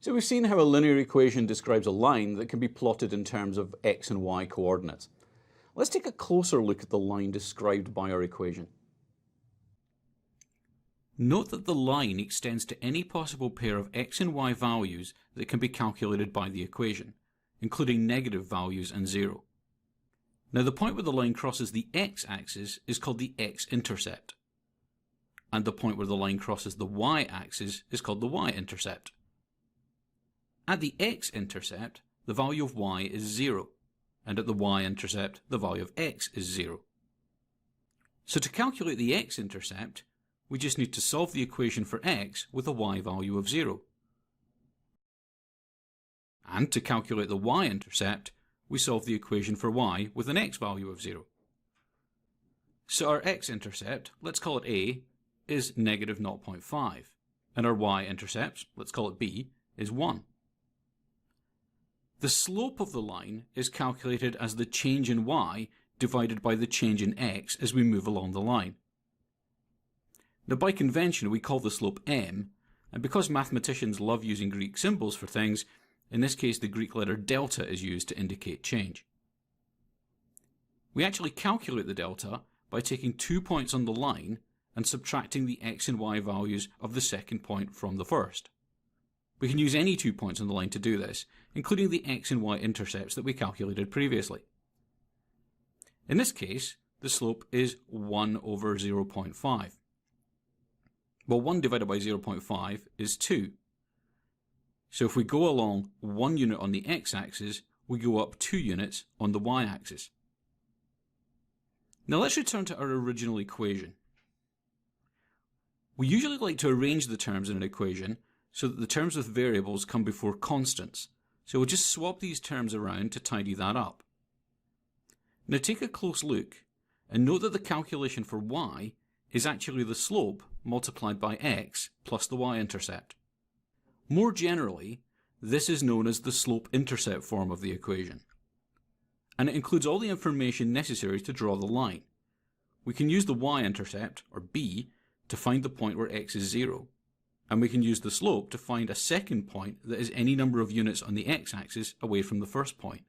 So we've seen how a linear equation describes a line that can be plotted in terms of x and y coordinates. Let's take a closer look at the line described by our equation. Note that the line extends to any possible pair of x and y values that can be calculated by the equation, including negative values and 0. Now the point where the line crosses the x-axis is called the x-intercept, and the point where the line crosses the y-axis is called the y-intercept. At the x-intercept, the value of y is 0, and at the y-intercept, the value of x is 0. So to calculate the x-intercept, we just need to solve the equation for x with a y value of 0. And to calculate the y-intercept, we solve the equation for y with an x value of 0. So our x-intercept, let's call it a, is negative 0.5, and our y-intercept, let's call it b, is 1. The slope of the line is calculated as the change in y divided by the change in x as we move along the line. Now by convention we call the slope m, and because mathematicians love using Greek symbols for things, in this case the Greek letter delta is used to indicate change. We actually calculate the delta by taking 2 points on the line and subtracting the x and y values of the second point from the first. We can use any 2 points on the line to do this, including the x and y intercepts that we calculated previously. In this case, the slope is 1 over 0.5. Well, 1 divided by 0.5 is 2. So if we go along 1 unit on the x-axis, we go up 2 units on the y-axis. Now let's return to our original equation. We usually like to arrange the terms in an equation so that the terms with variables come before constants. So we'll just swap these terms around to tidy that up. Now take a close look and note that the calculation for y is actually the slope multiplied by x plus the y-intercept. More generally, this is known as the slope-intercept form of the equation, and it includes all the information necessary to draw the line. We can use the y-intercept, or b, to find the point where x is 0, and we can use the slope to find a second point that is any number of units on the x-axis away from the first point.